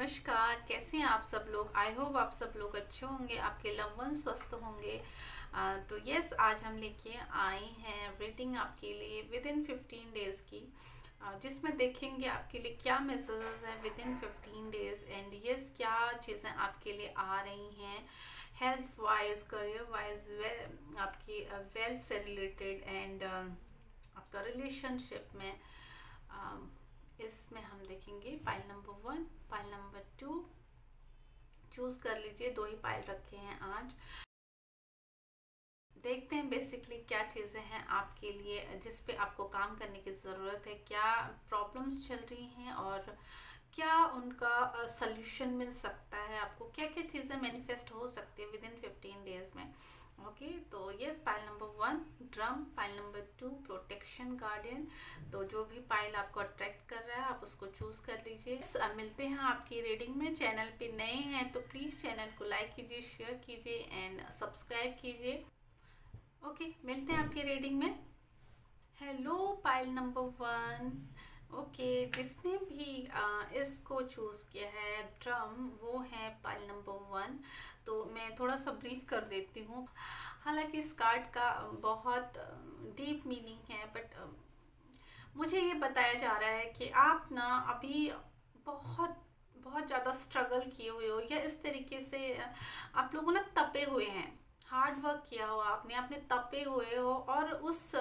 नमस्कार, कैसे हैं आप सब लोग। आई होप आप सब लोग अच्छे होंगे, आपके लव वन स्वस्थ होंगे। तो यस, आज हम लेके आए हैं रीडिंग आपके लिए विद इन 15 डेज़ की, जिसमें देखेंगे आपके लिए क्या मैसेजेस हैं with in 15 days and yes क्या चीज़ें आपके लिए आ रही हैं हेल्थ वाइज, करियर वाइज, आपकी वेल्थ से रिलेटेड एंड आपका रिलेशनशिप में। इसमें हम देखेंगे pile number 1, pile number 2। Choose कर लीजिए, 2 ही पाइल रखे हैं आज। देखते हैं बेसिकली क्या चीज़ें हैं आपके लिए जिस पे आपको काम करने की ज़रूरत है, क्या प्रॉब्लम्स चल रही हैं और क्या उनका सल्यूशन मिल सकता है आपको, क्या क्या चीज़ें मैनिफेस्ट हो सकती है विद इन 15 डेज में। ओके, तो yes, pile number 1 drum, pile number 2 protection guardian. तो जो भी पाइल आपको अट्रैक्ट कर रहा है आप उसको चूज कर लीजिए। अब मिलते हैं आपकी रीडिंग में। चैनल पे नए हैं तो प्लीज़ चैनल को लाइक कीजिए, शेयर कीजिए एंड सब्सक्राइब कीजिए। ओके, मिलते हैं आपकी रीडिंग में। Hello pile number 1। ओके, जिसने भी इसको चूज़ किया है ड्रम, वो है पाइल नंबर 1। तो मैं थोड़ा सा ब्रीफ कर देती हूँ। हालांकि इस कार्ड का बहुत डीप मीनिंग है, बट मुझे ये बताया जा रहा है कि आप ना अभी बहुत बहुत ज़्यादा स्ट्रगल किए हुए हो, या इस तरीके से आप लोगों ना तपे हुए हैं, हार्ड वर्क किया हो आपने तपे हुए हो, और उस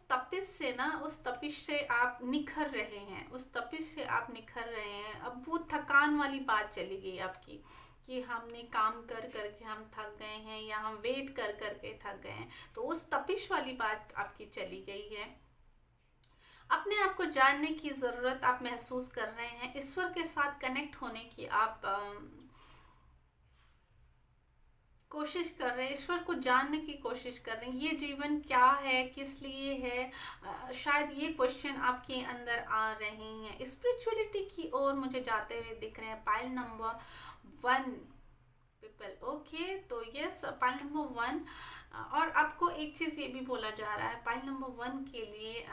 तपिश से ना, उस तपिश से आप निखर रहे हैं, उस तपिश से आप निखर रहे हैं। अब वो थकान वाली बात चली गई आपकी कि हमने काम कर करके हम थक गए हैं, या हम वेट कर करके थक गए हैं, तो उस तपिश वाली बात आपकी चली गई है। अपने आप को जानने की ज़रूरत आप महसूस कर रहे हैं, ईश्वर के साथ कनेक्ट होने की आप कोशिश कर रहे हैं, ईश्वर को जानने की कोशिश कर रहे हैं। ये जीवन क्या है, किस लिए है, शायद ये क्वेश्चन आपके अंदर आ रहे हैं। स्पिरिचुअलिटी की ओर मुझे जाते हुए दिख रहे हैं पाइल नंबर 1 पीपल। ओके, तो यस, पाइल नंबर 1। और आपको एक चीज़ ये भी बोला जा रहा है पाइल नंबर 1 के लिए,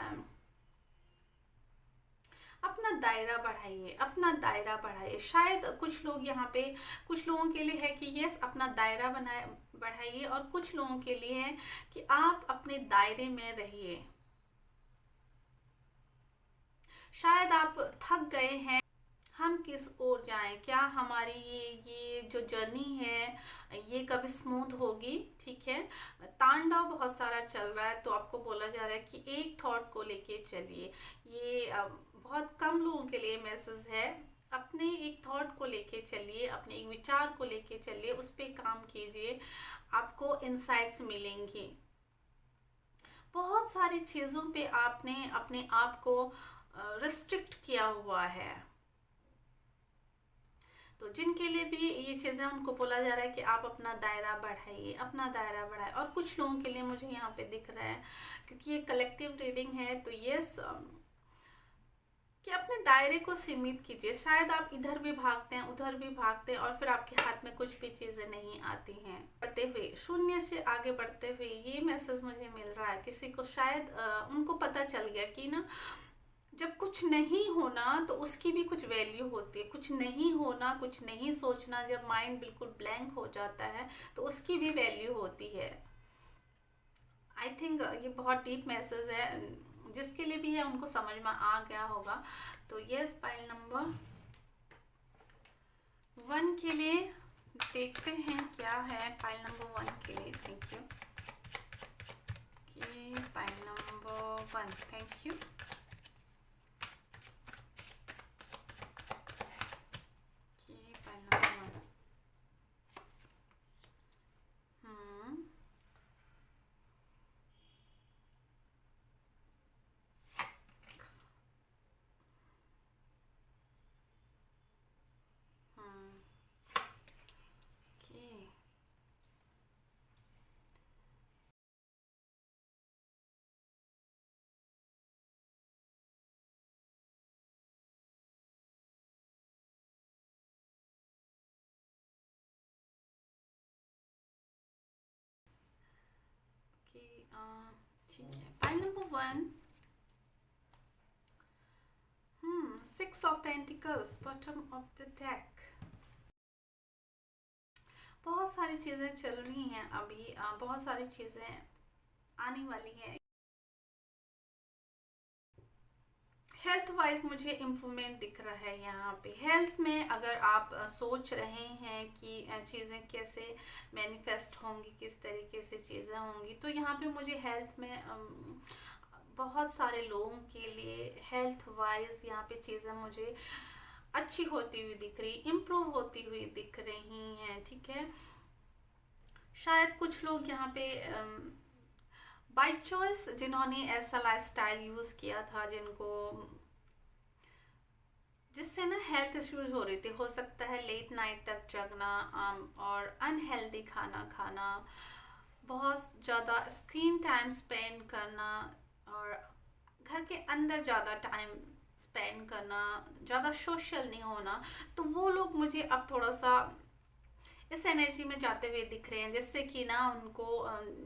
अपना दायरा बढ़ाइए, अपना दायरा बढ़ाइए। शायद कुछ लोग यहाँ पे, कुछ लोगों के लिए है कि यस अपना दायरा बनाए बढ़ाइए, और कुछ लोगों के लिए है कि आप अपने दायरे में रहिए। शायद आप थक गए हैं, हम किस ओर जाएं, क्या हमारी ये जो जर्नी है ये कभी स्मूथ होगी। ठीक है, तांडव बहुत सारा चल रहा है, तो आपको बोला जा रहा है कि एक थॉट को लेके चलिए। ये बहुत कम लोगों के लिए मैसेज है। अपने एक थॉट को लेके चलिए, अपने एक विचार को लेके चलिए, उस पर काम कीजिए, आपको इंसाइट्स मिलेंगी। बहुत सारी चीज़ों पे आपने अपने आप को रिस्ट्रिक्ट किया हुआ है, तो जिनके लिए भी ये चीज़ें, उनको बोला जा रहा है कि आप अपना दायरा बढ़ाइए, अपना दायरा बढ़ाइए। और कुछ लोगों के लिए मुझे यहाँ पे दिख रहा है, क्योंकि ये कलेक्टिव रीडिंग है, तो यस कि अपने दायरे को सीमित कीजिए। शायद आप इधर भी भागते हैं, उधर भी भागते हैं, और फिर आपके हाथ में कुछ भी चीज़ें नहीं आती हैं। बढ़ते हुए, शून्य से आगे बढ़ते हुए, ये मैसेज मुझे मिल रहा है। किसी को शायद उनको पता चल गया कि ना, जब कुछ नहीं होना तो उसकी भी कुछ वैल्यू होती है। कुछ नहीं होना, कुछ नहीं सोचना, जब माइंड बिल्कुल ब्लैंक हो जाता है तो उसकी भी वैल्यू होती है। आई थिंक ये बहुत डीप मैसेज है, जिसके लिए भी है उनको समझ में आ गया होगा। तो यस, पाइल नंबर 1 के लिए देखते हैं क्या है पाइल नंबर 1 के लिए। थैंक यू कि पाइल नंबर 1, थैंक यू। ठीक है, pile number 1, six of pentacles, bottom of the deck. बहुत सारी चीज़ें चल रही हैं अभी, बहुत सारी चीज़ें आने वाली हैं। हेल्थ वाइज मुझे इम्प्रूवमेंट दिख रहा है यहाँ पे। हेल्थ में अगर आप सोच रहे हैं कि चीज़ें कैसे मैनिफेस्ट होंगी, किस तरीके से चीज़ें होंगी, तो यहाँ पे मुझे हेल्थ में बहुत सारे लोगों के लिए हेल्थ वाइज यहाँ पे चीज़ें मुझे अच्छी होती हुई दिख रही, इम्प्रूव होती हुई दिख रही हैं। ठीक है, शायद कुछ लोग यहाँ पे बाय चॉइस जिन्होंने ऐसा लाइफस्टाइल यूज़ किया था, जिससे ना हेल्थ इश्यूज हो रही थी। हो सकता है लेट नाइट तक जगना, और अनहेल्दी खाना खाना, बहुत ज़्यादा स्क्रीन टाइम स्पेंड करना, और घर के अंदर ज़्यादा टाइम स्पेंड करना, ज़्यादा सोशल नहीं होना। तो वो लोग मुझे अब थोड़ा सा इस एनर्जी में जाते हुए दिख रहे हैं, जिससे कि ना उनको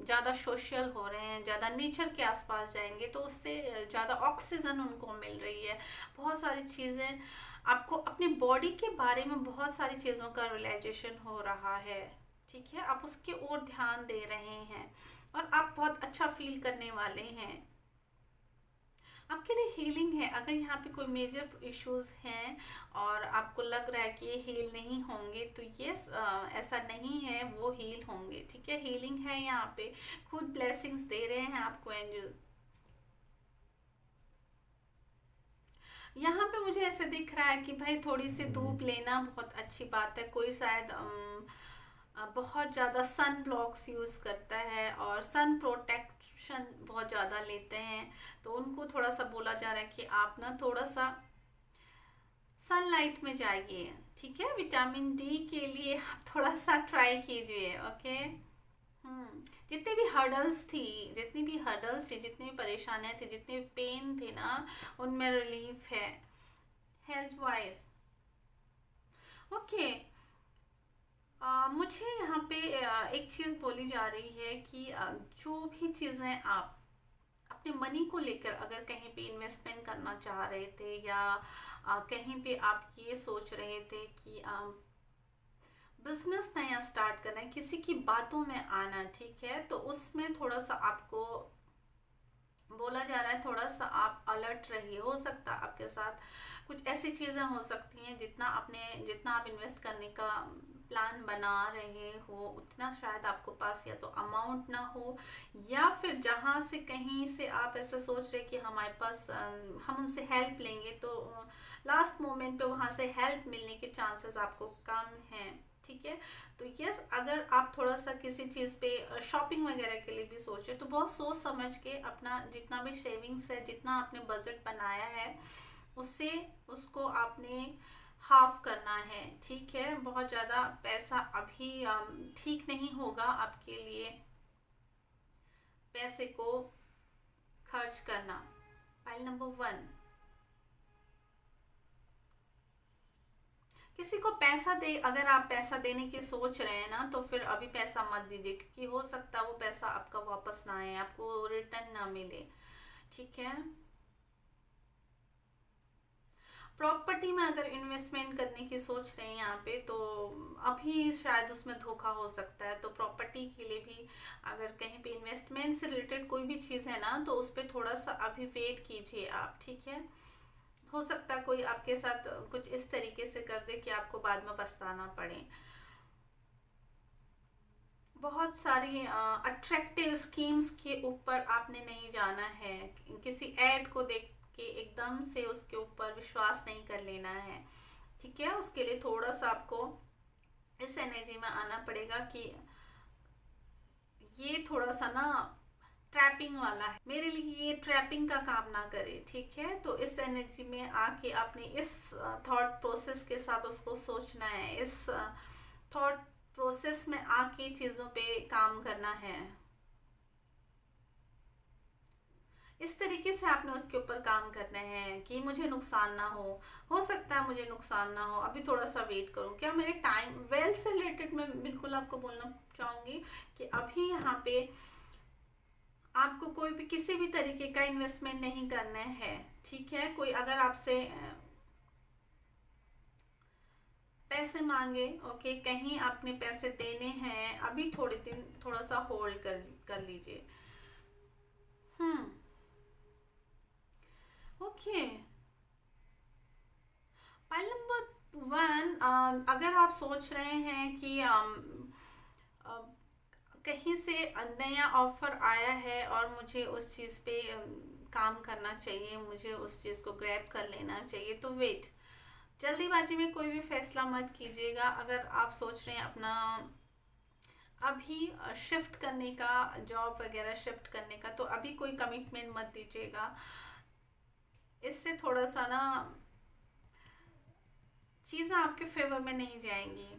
ज़्यादा सोशल हो रहे हैं, ज़्यादा नेचर के आसपास जाएंगे तो उससे ज़्यादा ऑक्सीजन उनको मिल रही है। बहुत सारी चीज़ें, आपको अपनी बॉडी के बारे में बहुत सारी चीज़ों का रियलाइजेशन हो रहा है। ठीक है, आप उसके ओर ध्यान दे रहे हैं और आप बहुत अच्छा फील करने वाले हैं। आपके लिए हीलिंग है। अगर यहाँ पे कोई मेजर इश्यूज हैं और आपको लग रहा है कि ये हील नहीं होंगे, तो यस, ऐसा नहीं है, वो हील होंगे। ठीक है, हीलिंग है यहाँ पे, खुद ब्लेसिंग्स दे रहे हैं आपको एंजल। यहाँ पे मुझे ऐसे दिख रहा है कि भाई थोड़ी सी धूप लेना बहुत अच्छी बात है। कोई शायद बहुत ज़्यादा सन ब्लॉक्स यूज़ करता है और सन प्रोटेक्शन बहुत ज़्यादा लेते हैं, तो उनको थोड़ा सा बोला जा रहा है कि आप ना थोड़ा सा सनलाइट में जाइए। ठीक है, विटामिन डी के लिए आप थोड़ा सा ट्राई कीजिए। ओके। जितनी भी हर्डल्स थी, जितनी भी परेशानियां थी, जितनी भी पेन थे ना, उनमें रिलीफ है हेल्थ वाइज। ओके, मुझे यहाँ पे एक चीज़ बोली जा रही है कि जो भी चीज़ें आप अपने मनी को लेकर अगर कहीं पे इन्वेस्टमेंट करना चाह रहे थे, या कहीं पे आप ये सोच रहे थे कि बिजनेस नया स्टार्ट करना है, किसी की बातों में आना, ठीक है, तो उसमें थोड़ा सा आपको बोला जा रहा है थोड़ा सा आप अलर्ट रहिए। हो सकता है आपके साथ कुछ ऐसी चीज़ें हो सकती हैं, जितना आप इन्वेस्ट करने का प्लान बना रहे हो, उतना शायद आपको पास या तो अमाउंट ना हो, या फिर जहाँ से कहीं से आप ऐसे सोच रहे कि हमारे पास हम उनसे हेल्प लेंगे, तो लास्ट मोमेंट पे वहाँ से हेल्प मिलने के चांसेस आपको कम हैं। ठीक है, तो यस, अगर आप थोड़ा सा किसी चीज़ पे शॉपिंग वगैरह के लिए भी सोचे, तो बहुत सोच समझ के अपना जितना भी सेविंग्स है, जितना आपने बजट बनाया है, उससे उसको आपने हाफ करना है। ठीक है, बहुत ज़्यादा पैसा अभी ठीक नहीं होगा आपके लिए पैसे को खर्च करना। फाइल नंबर 1, किसी को पैसा दे, अगर आप पैसा देने की सोच रहे हैं ना, तो फिर अभी पैसा मत दीजिए, क्योंकि हो सकता है वो पैसा आपका वापस ना आए, आपको रिटर्न ना मिले। ठीक है, प्रॉपर्टी में अगर इन्वेस्टमेंट करने की सोच रहे हैं यहाँ पे, तो अभी शायद उसमें धोखा हो सकता है। तो प्रॉपर्टी के लिए भी अगर कहीं पे इन्वेस्टमेंट से रिलेटेड कोई भी चीज़ है ना, तो उस पर थोड़ा सा अभी वेट कीजिए आप। ठीक है, हो सकता है कोई आपके साथ कुछ इस तरीके से कर दे कि आपको बाद में पछताना पड़े। बहुत सारी अट्रैक्टिव स्कीम्स के ऊपर आपने नहीं जाना है, किसी ऐड को देख के एकदम से उसके ऊपर विश्वास नहीं कर लेना है। ठीक है, उसके लिए थोड़ा सा आपको इस एनर्जी में आना पड़ेगा कि ये थोड़ा सा ना ट्रैपिंग वाला है, मेरे लिए ये ट्रैपिंग का काम ना करे। ठीक है, तो इस एनर्जी में आके आपने इस थॉट प्रोसेस के साथ उसको सोचना है, इस थॉट प्रोसेस में आके चीज़ों पे काम करना है। इस तरीके से आपने उसके ऊपर काम करना है कि मुझे नुकसान ना हो सकता है मुझे नुकसान ना हो, अभी थोड़ा सा वेट करूँ। क्या मेरे टाइम वेल्थ से रिलेटेड मैं बिल्कुल आपको बोलना चाहूँगी कि अभी यहाँ पे आपको कोई भी किसी भी तरीके का इन्वेस्टमेंट नहीं करना है। ठीक है, कोई अगर आपसे पैसे मांगे, ओके, कहीं आपने पैसे देने हैं, अभी थोड़े दिन थोड़ा सा होल्ड कर लीजिए। हम्म। ओके। पाइल नंबर वन, अगर आप सोच रहे हैं कि अ, कहीं से नया ऑफर आया है और मुझे उस चीज़ पे काम करना चाहिए, मुझे उस चीज़ को ग्रैब कर लेना चाहिए, तो वेट, जल्दीबाजी में कोई भी फैसला मत कीजिएगा। अगर आप सोच रहे हैं अपना अभी शिफ्ट करने का, जॉब वगैरह शिफ्ट करने का, तो अभी कोई कमिटमेंट मत दीजिएगा। इससे थोड़ा सा ना चीज़ें आपके फेवर में नहीं जाएंगी।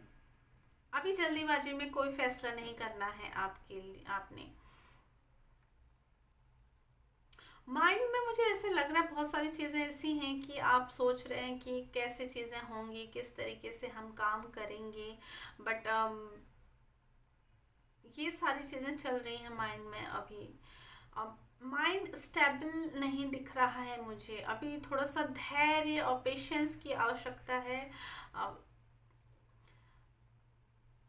अभी जल्दीबाजी में कोई फैसला नहीं करना है आपके लिए, आपने माइंड में, मुझे ऐसे लग रहा है बहुत सारी चीज़ें ऐसी हैं कि आप सोच रहे हैं कि कैसे चीज़ें होंगी, किस तरीके से हम काम करेंगे, बट ये सारी चीज़ें चल रही हैं माइंड में अभी। माइंड स्टेबल नहीं दिख रहा है मुझे अभी, थोड़ा सा धैर्य और पेशेंस की आवश्यकता है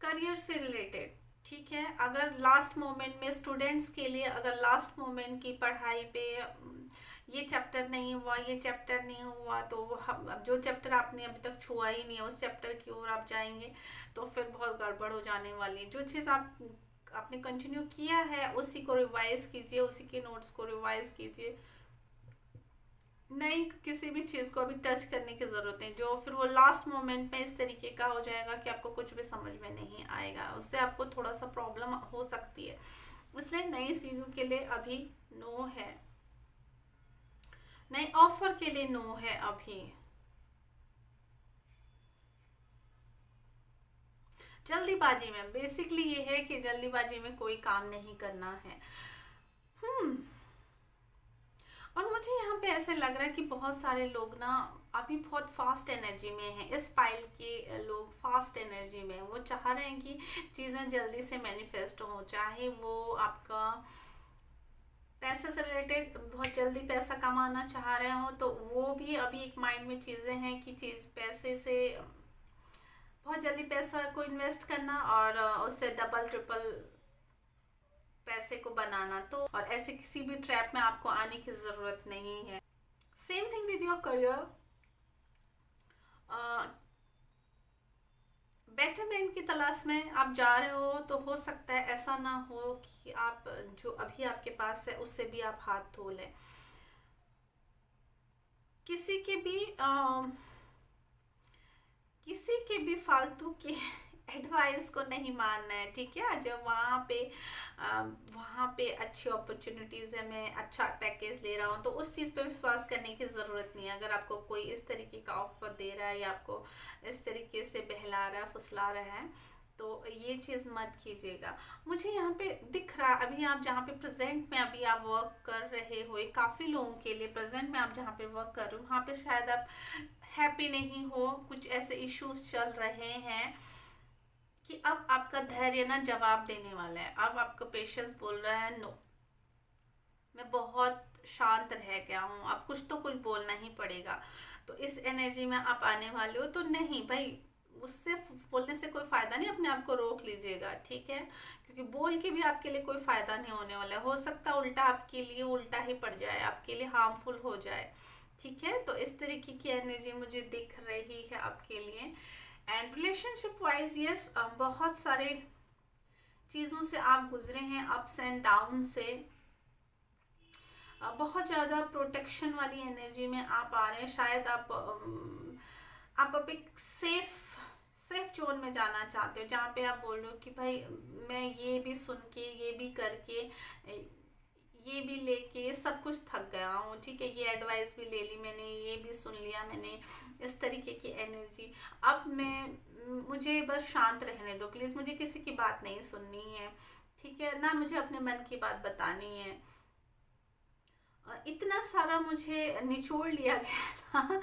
करियर से रिलेटेड। ठीक है, अगर लास्ट मोमेंट में स्टूडेंट्स के लिए, अगर लास्ट मोमेंट की पढ़ाई पे ये चैप्टर नहीं हुआ, ये चैप्टर नहीं हुआ, तो अब जो चैप्टर आपने अभी तक छुआ ही नहीं है उस चैप्टर की ओर आप जाएंगे तो फिर बहुत गड़बड़ हो जाने वाली है। जो चीज़ आपने कंटिन्यू किया है उसी को रिवाइज कीजिए, उसी के नोट्स को रिवाइज कीजिए, नहीं किसी भी चीज़ को अभी टच करने की ज़रूरत नहीं, जो फिर वो लास्ट मोमेंट में इस तरीके का हो जाएगा कि आपको कुछ भी समझ में नहीं आएगा, उससे आपको थोड़ा सा प्रॉब्लम हो सकती है। इसलिए नई चीज़ों के लिए अभी नो है, नए ऑफर के लिए नो है अभी। जल्दीबाजी में बेसिकली ये है कि जल्दीबाजी में कोई काम नहीं करना है। हम्म। और मुझे यहाँ पे ऐसे लग रहा है कि बहुत सारे लोग ना अभी बहुत फास्ट एनर्जी में हैं, इस पाइल के लोग फास्ट एनर्जी में, वो चाह रहे हैं कि चीज़ें जल्दी से मैनिफेस्ट हो, चाहे वो आपका पैसे से रिलेटेड बहुत जल्दी पैसा कमाना चाह रहे हो तो वो भी अभी एक माइंड में चीज़ें हैं कि चीज़ पैसे से बहुत जल्दी पैसा को इन्वेस्ट करना और उससे डबल ट्रिपल पैसे को बनाना, तो और ऐसे किसी भी ट्रैप में आपको आने की ज़रूरत नहीं है। Same thing with your career, betterment की तलाश में आप जा रहे हो तो हो सकता है ऐसा ना हो कि आप जो अभी आपके पास है उससे भी आप हाथ धो लें। किसी के भी फालतू की एडवाइस को नहीं मानना है, ठीक है। जब वहाँ पे अच्छी अपॉर्चुनिटीज़ है, मैं अच्छा पैकेज ले रहा हूँ, तो उस चीज़ पे विश्वास करने की ज़रूरत नहीं है। अगर आपको कोई इस तरीके का ऑफर दे रहा है या आपको इस तरीके से बहला रहा है, फुसला रहा है, तो ये चीज़ मत कीजिएगा। मुझे यहाँ पे दिख रहा है अभी आप जहाँ पे प्रेजेंट में अभी आप वर्क कर रहे हो, काफ़ी लोगों के लिए प्रेजेंट में आप जहाँ पे वर्क कर रहे हो वहाँ पे शायद आप हैप्पी नहीं हो, कुछ ऐसे इश्यूज चल रहे हैं कि अब आपका धैर्य ना जवाब देने वाला है। अब आपका पेशेंस बोल रहा है नो, मैं बहुत शांत रह गया हूँ, अब कुछ बोलना ही पड़ेगा। तो इस एनर्जी में आप आने वाले हो, तो नहीं भाई, उससे बोलने से कोई फ़ायदा नहीं, अपने आप को रोक लीजिएगा, ठीक है। क्योंकि बोल के भी आपके लिए कोई फ़ायदा नहीं होने वाला है, हो सकता है उल्टा आपके लिए उल्टा ही पड़ जाए, आपके लिए हार्मफुल हो जाए, ठीक है। तो इस तरीके की एनर्जी मुझे दिख रही है आपके लिए। एंड रिलेशनशिप वाइज यस, बहुत सारे चीज़ों से आप गुजरे हैं, अप्स एंड डाउन से, बहुत ज़्यादा प्रोटेक्शन वाली एनर्जी में आप आ रहे हैं। शायद आप अब एक सेफ जोन में जाना चाहते हो, जहाँ पे आप बोल रहे हो कि भाई मैं ये भी सुन के, ये भी करके, ये भी लेके सब कुछ थक गया हूँ, ठीक है। ये एडवाइस भी ले ली मैंने, ये भी सुन लिया मैंने, इस तरीके की एनर्जी। अब मुझे बस शांत रहने दो प्लीज़, मुझे किसी की बात नहीं सुननी है, ठीक है ना, मुझे अपने मन की बात बतानी है। इतना सारा मुझे निचोड़ लिया गया था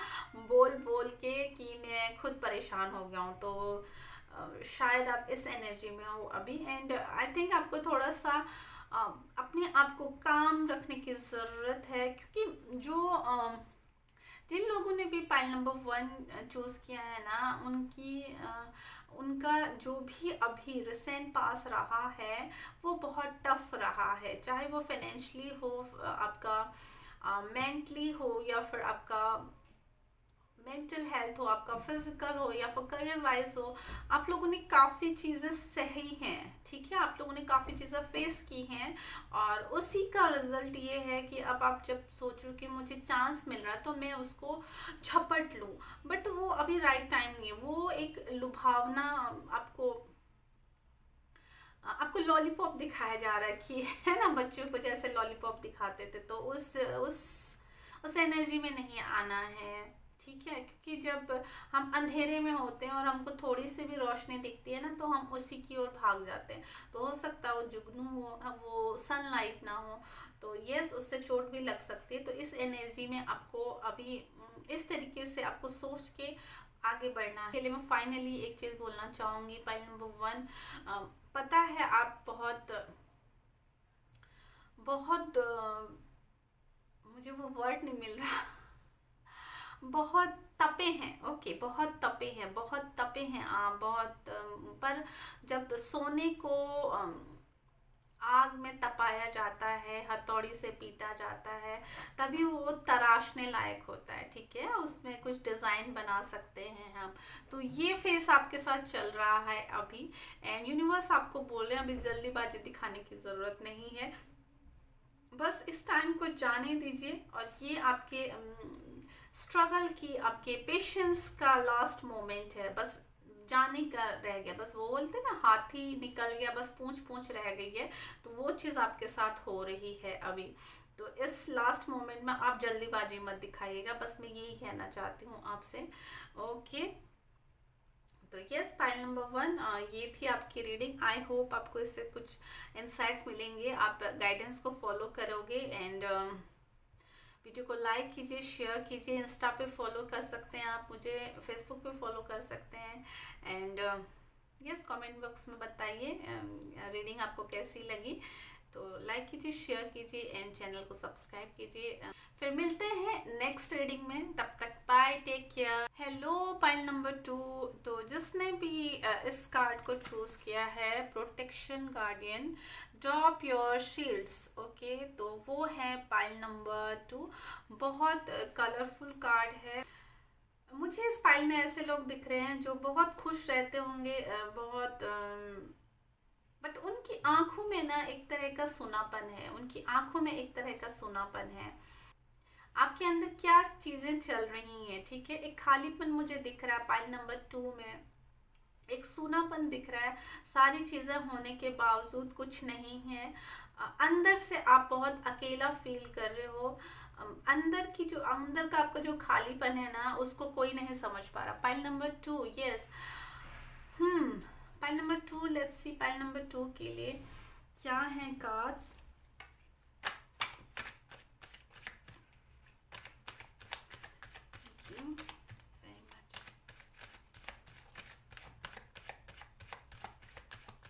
बोल बोल के कि मैं खुद परेशान हो गया हूँ। तो शायद आप इस एनर्जी में हो अभी, एंड आई थिंक आपको थोड़ा सा अपने आप को काम रखने की ज़रूरत है, क्योंकि जिन लोगों ने भी पाइल नंबर 1 चूज़ किया है ना, उनका जो भी अभी रिसेंट पास रहा है वो बहुत टफ रहा है, चाहे वो फाइनेंशियली हो, आपका मेंटली हो, या फिर आपका मेंटल हेल्थ हो, आपका फिजिकल हो, या फिर करियर वाइज हो। आप लोगों ने काफ़ी चीज़ें सही हैं, ठीक है, आप लोगों ने काफ़ी चीज़ें फेस की हैं, और उसी का रिजल्ट ये है कि अब आप जब सोचो कि मुझे चांस मिल रहा है तो मैं उसको झपट लूँ, बट वो अभी राइट टाइम नहीं है। वो एक लुभावना आपको आपको लॉलीपॉप दिखाया जा रहा है कि है ना, बच्चों को जैसे लॉलीपॉप दिखाते थे, तो उस एनर्जी में नहीं आना है, ठीक है, क्योंकि जब हम अंधेरे में होते हैं और हमको थोड़ी सी भी रोशनी दिखती है ना, तो हम उसी की ओर भाग जाते हैं। तो हो सकता है वो जुगनू हो, वो सनलाइट ना हो, तो यस, उससे चोट भी लग सकती है। तो इस एनर्जी में आपको अभी इस तरीके से आपको सोच के आगे बढ़ना है। के लिए मैं फाइनली एक चीज़ बोलना चाहूँगी, पाइल नंबर 1, पता है आप बहुत बहुत मुझे वो वर्ड नहीं मिल रहा, बहुत तपे हैं, ओके, बहुत तपे हैं, बहुत तपे हैं आप, बहुत पर जब सोने को आग में तपाया जाता है, हथौड़ी से पीटा जाता है, तभी वो तराशने लायक होता है, ठीक है, उसमें कुछ डिज़ाइन बना सकते हैं हम। तो ये फेस आपके साथ चल रहा है अभी, एंड यूनिवर्स आपको बोल रहे हैं अभी जल्दीबाजी दिखाने की ज़रूरत नहीं है, बस इस टाइम को जाने दीजिए। और ये आपके स्ट्रगल की, आपके पेशेंस का लास्ट मोमेंट है, बस जाने का रह गया, बस वो बोलते ना, हाथी निकल गया, बस पूंछ पूंछ रह गई है, तो वो चीज़ आपके साथ हो रही है अभी। तो इस लास्ट मोमेंट में आप जल्दीबाजी मत दिखाइएगा, बस मैं यही कहना चाहती हूँ आपसे, ओके। तो यस, फाइल नंबर 1 ये थी आपकी रीडिंग। आई होप आपको इससे कुछ इंसाइट्स मिलेंगे, आप गाइडेंस को फॉलो करोगे, एंड वीडियो को लाइक कीजिए, शेयर कीजिए, इंस्टा पे फॉलो कर सकते हैं आप मुझे, फेसबुक पे फॉलो कर सकते हैं, एंड यस, कमेंट बॉक्स में बताइए रीडिंग आपको कैसी लगी। तो लाइक कीजिए, शेयर कीजिए, एंड चैनल को सब्सक्राइब कीजिए। फिर मिलते हैं नेक्स्ट रीडिंग में, तब तक bye, take care. Hello pile number 2, तो जिसने भी इस कार्ड को चूज किया है, protection guardian, drop your shields, okay, तो वो है पाइल नंबर 2। बहुत कलरफुल कार्ड है। मुझे इस पाइल में ऐसे लोग दिख रहे हैं जो बहुत खुश रहते होंगे, बहुत बट उनकी आंखों में ना एक तरह का सुनापन है, उनकी आंखों में एक तरह का सुनापन है। आपके अंदर क्या चीजें चल रही हैं, ठीक है, एक खालीपन मुझे दिख रहा है पाइल नंबर 2 में, एक सूनापन दिख रहा है, सारी चीजें होने के बावजूद कुछ नहीं है, अंदर से आप बहुत अकेला फील कर रहे हो, अंदर का आपका जो खालीपन है ना, उसको कोई नहीं समझ पा रहा। Pile number 2, yes, pile number 2, let's see pile number 2 के लिए क्या है cards.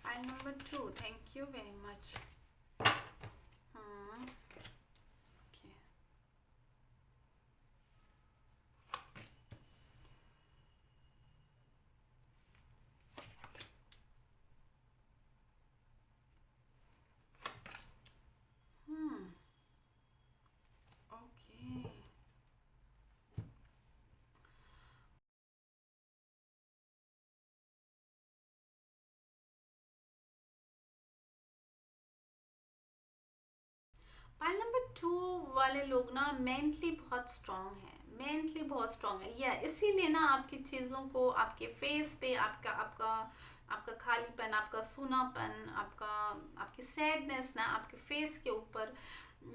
Pile number 2, thank you very much. Okay, okay, pile number 2 वाले लोग ना मेंटली बहुत स्ट्रांग है, मेंटली बहुत स्ट्रांग है, या इसीलिए ना आपकी चीज़ों को, आपके फेस पे आपका आपका आपका खालीपन, आपका सूनापन, आपकी सैडनेस ना आपके फेस के ऊपर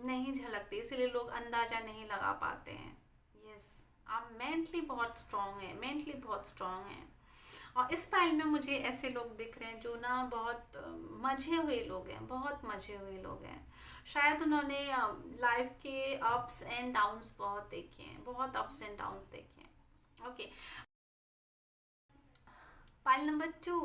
नहीं झलकती, इसीलिए लोग अंदाजा नहीं लगा पाते हैं। यस, आप मेंटली बहुत स्ट्रांग है, मेंटली बहुत स्ट्रांग है। और इस फाइल में मुझे ऐसे लोग दिख रहे हैं जो ना बहुत मजे हुए लोग हैं, बहुत मजे हुए लोग हैं, शायद उन्होंने लाइफ के अप्स एंड डाउन्स बहुत देखे हैं, बहुत अप्स एंड डाउन्स देखे हैं, ओके। पाइल नंबर 2,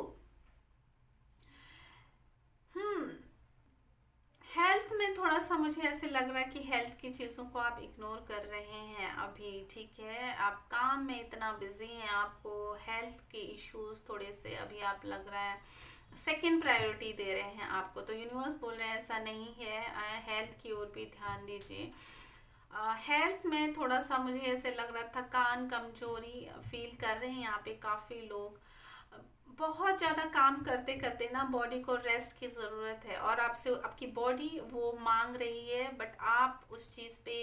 हेल्थ में थोड़ा सा मुझे ऐसे लग रहा है कि हेल्थ की चीज़ों को आप इग्नोर कर रहे हैं अभी, ठीक है। आप काम में इतना बिजी हैं, आपको हेल्थ के इश्यूज थोड़े से अभी आप लग रहा है सेकंड प्रायोरिटी दे रहे हैं आपको। तो यूनिवर्स बोल रहे हैं ऐसा नहीं है, हेल्थ की ओर भी ध्यान दीजिए। हेल्थ में थोड़ा सा मुझे ऐसे लग रहा था थकान कमजोरी फील कर रहे हैं यहाँ पे काफ़ी लोग। बहुत ज़्यादा काम करते करते ना बॉडी को रेस्ट की ज़रूरत है, और आपसे आपकी बॉडी वो मांग रही है, बट आप उस चीज़ पे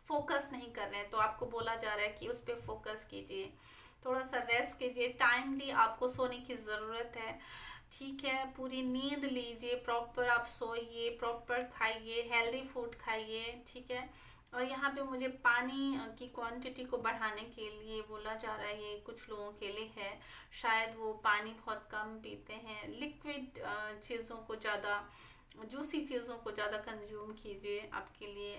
फोकस नहीं कर रहे हैं। तो आपको बोला जा रहा है कि उस पर फोकस कीजिए, थोड़ा सा रेस्ट कीजिए, टाइमली आपको सोने की ज़रूरत है, ठीक है। पूरी नींद लीजिए, प्रॉपर आप सोइए, प्रॉपर खाइए, हेल्दी फूड खाइए, ठीक है। और यहाँ पे मुझे पानी की क्वांटिटी को बढ़ाने के लिए बोला जा रहा है, ये कुछ लोगों के लिए है, शायद वो पानी बहुत कम पीते हैं। लिक्विड चीज़ों को ज़्यादा, जूसी चीज़ों को ज़्यादा कंज्यूम कीजिए, आपके लिए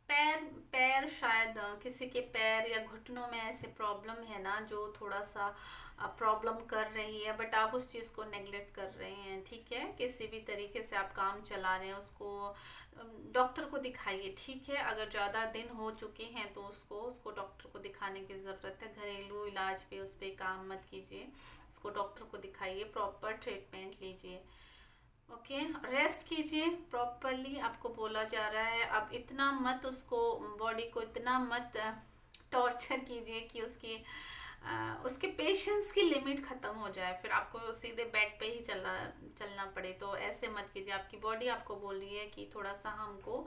पैर पैर शायद किसी के पैर या घुटनों में ऐसे प्रॉब्लम है ना जो थोड़ा सा प्रॉब्लम कर रही है, बट आप उस चीज़ को नेग्लेक्ट कर रहे हैं, ठीक है। किसी भी तरीके से आप काम चला रहे हैं, उसको डॉक्टर को दिखाइए, ठीक है। अगर ज़्यादा दिन हो चुके हैं तो उसको उसको डॉक्टर को दिखाने की ज़रूरत है। घरेलू इलाज पे उस पर काम मत कीजिए, उसको डॉक्टर को दिखाइए, प्रॉपर ट्रीटमेंट लीजिए, ओके। रेस्ट कीजिए प्रॉपरली, आपको बोला जा रहा है। अब इतना मत उसको, बॉडी को इतना मत टॉर्चर कीजिए कि उसके पेशेंस की लिमिट ख़त्म हो जाए, फिर आपको सीधे बेड पे ही चलना पड़े। तो ऐसे मत कीजिए, आपकी बॉडी आपको बोल रही है कि थोड़ा सा हमको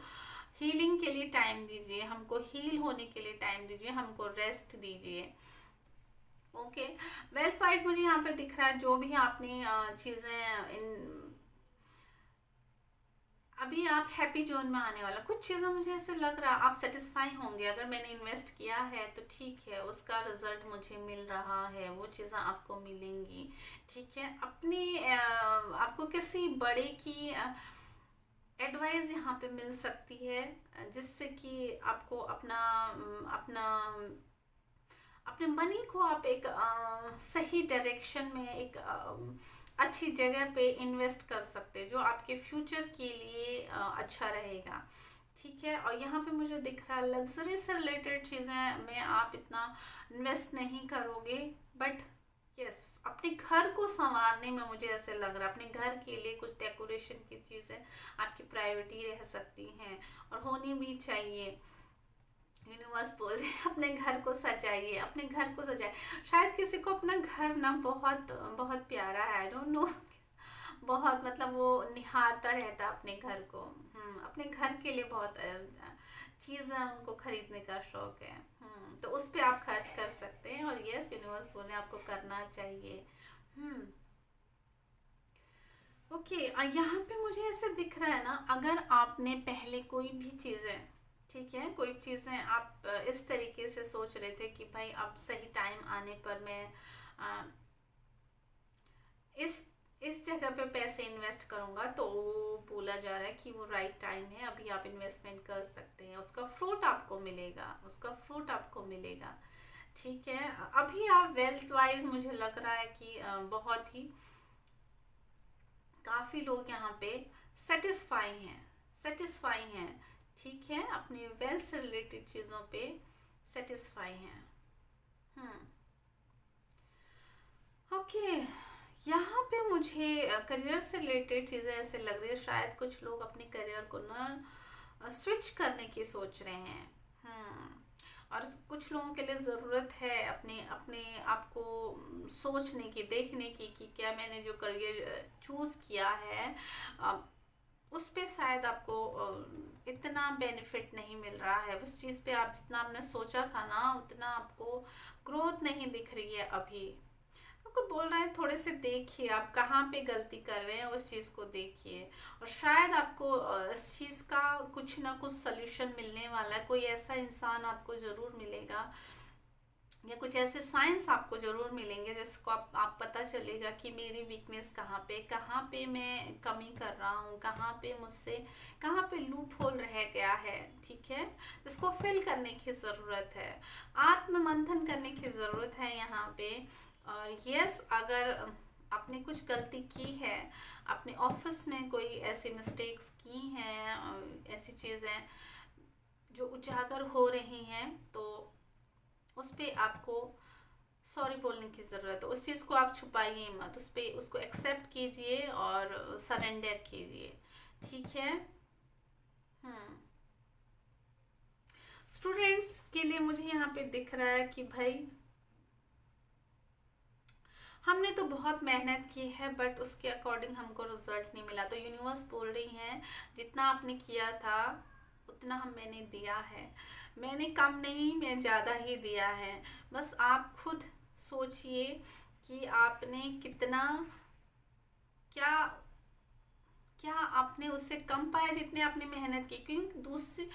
हीलिंग के लिए टाइम दीजिए, हमको हील होने के लिए टाइम दीजिए, हमको रेस्ट दीजिए, ओके। वेल्थ वाइज मुझे यहाँ पे दिख रहा है जो भी आपने चीज़ें इन अभी आप हैप्पी जोन में आने वाला, कुछ चीज़ें मुझे ऐसे लग रहा आप सेटिस्फाई होंगे। अगर मैंने इन्वेस्ट किया है तो ठीक है, उसका रिजल्ट मुझे मिल रहा है, वो चीज़ें आपको मिलेंगी, ठीक है। आपको किसी बड़े की एडवाइस यहाँ पे मिल सकती है, जिससे कि आपको अपना अपने मनी को आप एक सही डायरेक्शन में, एक अच्छी जगह पे इन्वेस्ट कर सकते हैं जो आपके फ्यूचर के लिए अच्छा रहेगा, ठीक है। और यहाँ पे मुझे दिख रहा है लग्जरी से रिलेटेड चीज़ें में आप इतना इन्वेस्ट नहीं करोगे, बट यस अपने घर को संवारने में मुझे ऐसे लग रहा है, अपने घर के लिए कुछ डेकोरेशन की चीज़ें आपकी प्रायोरिटी रह सकती हैं और होनी भी चाहिए। यूनिवर्स बोल रहे हैं अपने घर को सजाइए, अपने घर को सजाइए। शायद किसी को अपना घर ना बहुत बहुत प्यारा है, आई डोंट नो, बहुत मतलब वो निहारता रहता है अपने घर को। अपने घर के लिए बहुत चीज़ें उनको खरीदने का शौक है। तो उस पर आप खर्च कर सकते हैं, और यस यूनिवर्स बोल रहे हैं आपको करना चाहिए। ओके। यहाँ पे मुझे ऐसे दिख रहा है ना, अगर आपने पहले कोई भी चीज़ें, ठीक है, कोई चीज़ें आप इस तरीके से सोच रहे थे कि भाई अब सही टाइम आने पर मैं आ, इस जगह पे पैसे इन्वेस्ट करूँगा, तो वो बोला जा रहा है कि वो राइट टाइम है, अभी आप इन्वेस्टमेंट कर सकते हैं, उसका फ्रूट आपको मिलेगा, उसका फ्रूट आपको मिलेगा, ठीक है। अभी आप वेल्थ वाइज मुझे लग रहा है कि बहुत ही काफ़ी लोग यहाँ पे सेटिस्फाई हैं, ठीक है, अपने वेल्थ से रिलेटेड चीज़ों पे सेटिस्फाई हैं। ओके। यहाँ पे मुझे करियर से रिलेटेड चीज़ें ऐसे लग रही है, शायद कुछ लोग अपने करियर को ना स्विच करने की सोच रहे हैं। और कुछ लोगों के लिए ज़रूरत है अपने अपने आप को सोचने की, देखने की कि क्या मैंने जो करियर चूज़ किया है उस पे शायद आपको इतना बेनिफिट नहीं मिल रहा है, उस चीज़ पे आप जितना आपने सोचा था ना उतना आपको ग्रोथ नहीं दिख रही है। अभी आपको बोल रहा है थोड़े से देखिए आप कहाँ पे गलती कर रहे हैं, उस चीज़ को देखिए, और शायद आपको इस चीज़ का कुछ ना कुछ सल्यूशन मिलने वाला है। कोई ऐसा इंसान आपको ज़रूर मिलेगा, या कुछ ऐसे साइंस आपको ज़रूर मिलेंगे जिसको आप पता चलेगा कि मेरी वीकनेस कहाँ पे मैं कमी कर रहा हूँ, कहाँ पे लूप होल रह गया है, ठीक है। इसको फिल करने की ज़रूरत है, आत्म मंथन करने की ज़रूरत है यहाँ पे। और यस, अगर आपने कुछ गलती की है, अपने ऑफिस में कोई ऐसी मिस्टेक्स की हैं, ऐसी चीज़ें जो उजागर हो रही हैं, तो उस पे आपको सॉरी बोलने की ज़रूरत है। उस चीज़ को आप छुपाइए मत, उस पे उसको एक्सेप्ट कीजिए और सरेंडर कीजिए। ठीक है। हम्म। स्टूडेंट्स के लिए मुझे यहाँ पे दिख रहा है कि भाई हमने तो बहुत मेहनत की है बट उसके अकॉर्डिंग हमको रिजल्ट नहीं मिला, तो यूनिवर्स बोल रही है जितना आपने किया था उतना मैंने दिया है। मैंने कम नहीं, मैं ज़्यादा ही दिया है। बस आप खुद सोचिए कि आपने कितना, क्या क्या आपने उससे कम पाया जितने आपने मेहनत की।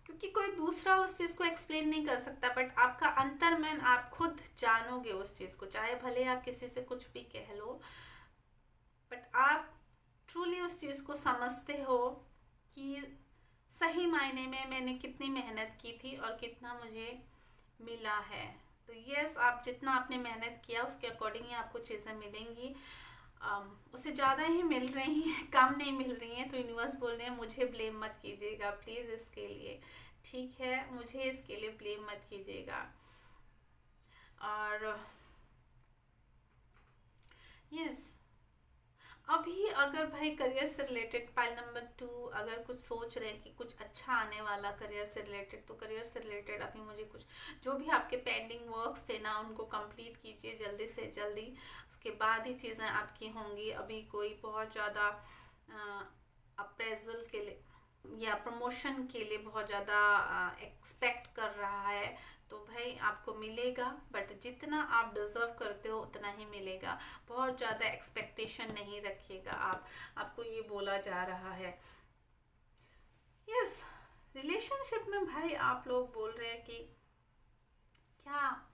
क्योंकि कोई दूसरा उस चीज़ को एक्सप्लेन नहीं कर सकता, बट आपका अंतर्मन आप खुद जानोगे उस चीज़ को, चाहे भले आप किसी से कुछ भी कह लो, बट आप ट्रूली उस चीज़ को समझते हो कि सही मायने में मैंने कितनी मेहनत की थी और कितना मुझे मिला है। तो यस, आप जितना आपने मेहनत किया उसके अकॉर्डिंग ही आपको चीज़ें मिलेंगी। उससे ज़्यादा ही मिल रही हैं, कम नहीं मिल रही हैं, तो यूनिवर्स बोल रहे हैं मुझे ब्लेम मत कीजिएगा प्लीज़ इसके लिए। ठीक है, मुझे इसके लिए ब्लेम मत कीजिएगा। और यस, अभी अगर भाई करियर से रिलेटेड पाइल नंबर 2 अगर कुछ सोच रहे हैं कि कुछ अच्छा आने वाला करियर से रिलेटेड, तो करियर से रिलेटेड अभी मुझे कुछ जो भी आपके पेंडिंग वर्क्स थे ना उनको कंप्लीट कीजिए जल्दी से जल्दी, उसके बाद ही चीज़ें आपकी होंगी। अभी कोई बहुत ज़्यादा अप्रेजल के लिए या प्रमोशन के लिए बहुत ज़्यादा एक्सपेक्ट कर रहा है, तो भाई आपको मिलेगा, बट जितना आप डिज़र्व करते हो उतना ही मिलेगा। बहुत ज़्यादा एक्सपेक्टेशन नहीं रखिएगा आप, आपको ये बोला जा रहा है। यस, रिलेशनशिप में भाई आप लोग बोल रहे हैं कि क्या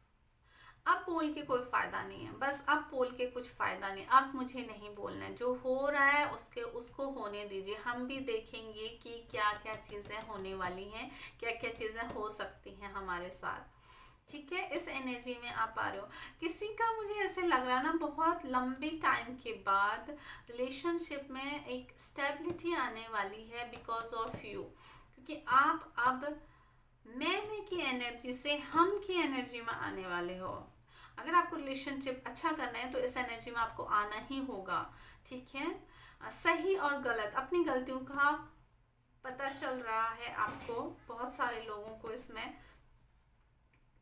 अब बोल के कोई फ़ायदा नहीं है, बस अब बोल के कुछ फ़ायदा नहीं, अब मुझे नहीं बोलना है। जो हो रहा है उसको होने दीजिए। हम भी देखेंगे कि क्या क्या चीज़ें होने वाली हैं, क्या क्या चीज़ें हो सकती हैं हमारे साथ। ठीक है, इस एनर्जी में आप आ रहे हो। किसी का मुझे ऐसे लग रहा ना बहुत लंबे टाइम के बाद रिलेशनशिप में एक स्टेबिलिटी आने वाली है बिकॉज ऑफ यू, क्योंकि आप अब मैं की एनर्जी से हम की एनर्जी में आने वाले हो। अगर आपको रिलेशनशिप अच्छा करना है तो इस एनर्जी में आपको आना ही होगा। ठीक है, सही और गलत अपनी गलतियों का पता चल रहा है आपको, बहुत सारे लोगों को इसमें,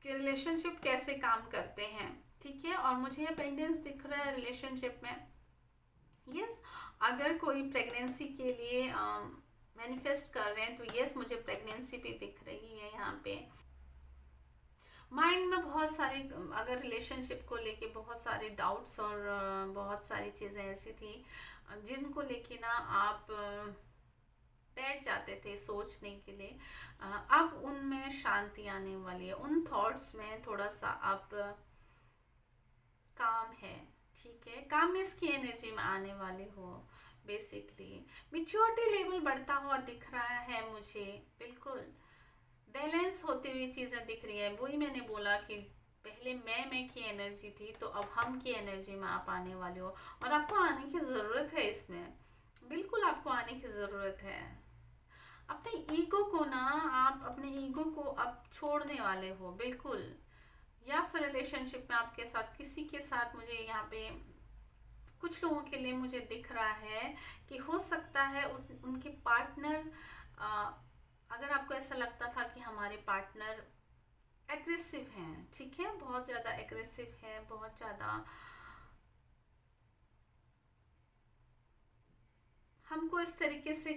कि रिलेशनशिप कैसे काम करते हैं। ठीक है, और मुझे अपेंडेंस दिख रहा है रिलेशनशिप में। यस, अगर कोई प्रेगनेंसी के लिए मैनिफेस्ट कर रहे हैं तो यस, मुझे प्रेगनेंसी भी दिख रही है यहाँ पे। माइंड में बहुत सारी, अगर रिलेशनशिप को लेके बहुत सारे डाउट्स और बहुत सारी चीज़ें ऐसी थी जिनको लेके ना आप बैठ जाते थे सोचने के लिए, अब उनमें शांति आने वाली है। उन थॉट्स में थोड़ा सा अब काम है। ठीक है, कामनेस की एनर्जी में आने वाले हो। बेसिकली मिच्योरिटी लेवल बढ़ता हुआ दिख रहा है मुझे, बिल्कुल बैलेंस होती हुई चीज़ें दिख रही है। वही मैंने बोला कि पहले मैं की एनर्जी थी, तो अब हम की एनर्जी में आप आने वाले हो, और आपको आने की ज़रूरत है इसमें, बिल्कुल आपको आने की ज़रूरत है। अपने ईगो को ना, आप अपने ईगो को अब छोड़ने वाले हो बिल्कुल। या फिर रिलेशनशिप में आपके साथ किसी के साथ, मुझे यहाँ पे कुछ लोगों के लिए मुझे दिख रहा है कि हो सकता है उनके पार्टनर, अगर आपको ऐसा लगता था कि हमारे पार्टनर एग्रेसिव हैं, ठीक है, बहुत ज़्यादा एग्रेसिव है, बहुत ज़्यादा हमको इस तरीके से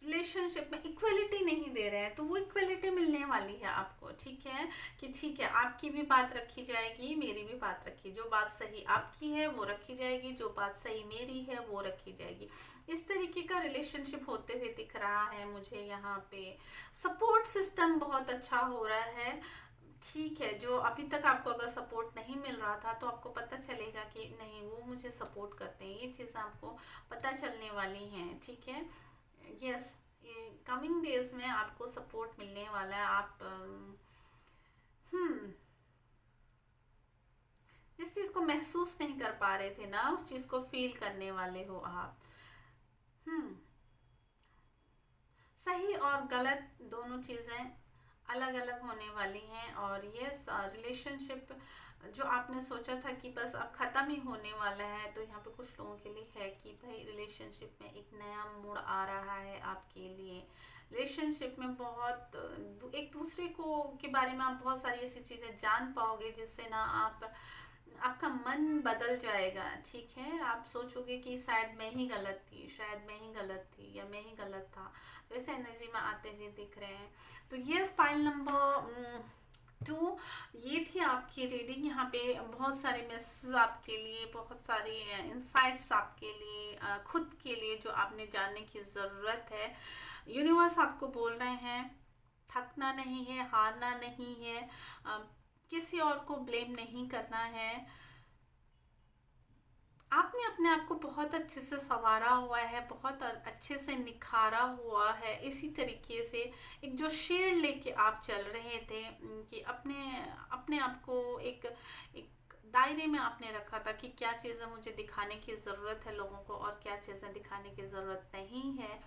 रिलेशनशिप में इक्वलिटी नहीं दे रहे हैं, तो वो इक्वलिटी मिलने वाली है आपको। ठीक है, कि ठीक है आपकी भी बात रखी जाएगी, मेरी भी बात रखी, जो बात सही आपकी है वो रखी जाएगी, जो बात सही मेरी है वो रखी जाएगी। इस तरीके का रिलेशनशिप होते हुए दिख रहा है मुझे यहाँ पे। सपोर्ट सिस्टम बहुत अच्छा हो रहा है। ठीक है, जो अभी तक आपको अगर सपोर्ट नहीं मिल रहा था तो आपको पता चलेगा कि नहीं, वो मुझे सपोर्ट करते हैं, ये चीज़ आपको पता चलने वाली हैं। ठीक है, यस, ये कमिंग डेज में आपको सपोर्ट मिलने वाला है। आप जिस चीज़ को महसूस नहीं कर पा रहे थे ना, उस चीज़ को फील करने वाले हो आप। हम्म। सही और गलत दोनों चीज़ें अलग अलग होने वाली हैं। और ये रिलेशनशिप जो आपने सोचा था कि बस अब ख़त्म ही होने वाला है, तो यहाँ पे कुछ लोगों के लिए है कि भाई रिलेशनशिप में एक नया मोड़ आ रहा है आपके लिए। रिलेशनशिप में बहुत एक दूसरे को के बारे में आप बहुत सारी ऐसी चीज़ें जान पाओगे जिससे ना आपका मन बदल जाएगा। ठीक है, आप सोचोगे कि शायद मैं ही गलत थी, शायद मैं ही गलत थी, या मैं ही गलत था। तो ऐसे एनर्जी में आते हुए दिख रहे हैं। तो ये स्पाइल नंबर 2, ये थी आपकी रीडिंग। यहाँ पे बहुत सारे मैसेज आपके लिए, बहुत सारे इंसाइट्स आपके लिए, खुद के लिए जो आपने जानने की ज़रूरत है। यूनिवर्स आपको बोल रहे हैं थकना नहीं है, हारना नहीं है, किसी और को ब्लेम नहीं करना है। आपने अपने आप को बहुत अच्छे से संवारा हुआ है, बहुत अच्छे से निखारा हुआ है। इसी तरीके से एक जो शेर लेके आप चल रहे थे, कि अपने अपने आप को एक एक दायरे में आपने रखा था कि क्या चीज़ें मुझे दिखाने की ज़रूरत है लोगों को और क्या चीज़ें दिखाने की ज़रूरत नहीं है।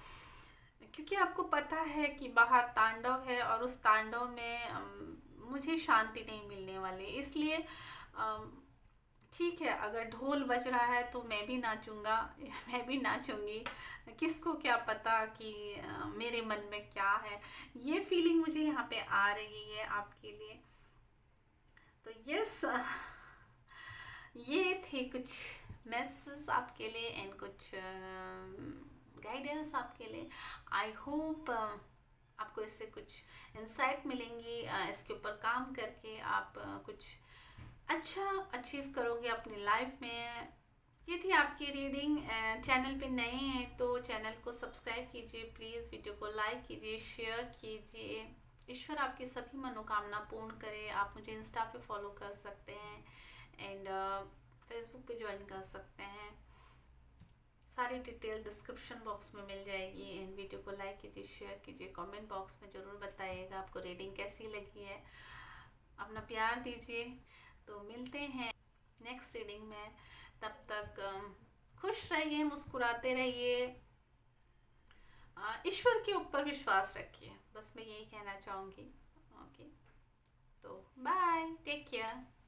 क्योंकि आपको पता है कि बाहर तांडव है और उस तांडव में मुझे शांति नहीं मिलने वाली। इसलिए अम, ठीक है, अगर ढोल बज रहा है तो मैं भी नाचूंगा, मैं भी नाचूंगी। किसको क्या पता कि मेरे मन में क्या है। ये फीलिंग मुझे यहाँ पे आ रही है आपके लिए। तो यस, ये थे कुछ मैसेज आपके लिए एंड कुछ गाइडेंस आपके लिए। आई होप आपको इससे कुछ इंसाइट मिलेंगी। इसके ऊपर काम करके आप कुछ अच्छा अचीव करोगे अपनी लाइफ में। ये थी आपकी रीडिंग। चैनल पे नए हैं तो चैनल को सब्सक्राइब कीजिए प्लीज़, वीडियो को लाइक कीजिए, शेयर कीजिए। ईश्वर आपकी सभी मनोकामना पूर्ण करे। आप मुझे इंस्टा पे फॉलो कर सकते हैं एंड फेसबुक पे ज्वाइन कर सकते हैं। सारी डिटेल डिस्क्रिप्शन बॉक्स में मिल जाएगी। एंड वीडियो को लाइक कीजिए, शेयर कीजिए, कमेंट बॉक्स में ज़रूर बताइएगा आपको रीडिंग कैसी लगी है। अपना प्यार दीजिए। तो मिलते हैं नेक्स्ट रीडिंग में। तब तक खुश रहिए, मुस्कुराते रहिए, ईश्वर के ऊपर विश्वास रखिए। बस मैं यही कहना चाहूँगी। ओके, तो बाय, टेक केयर।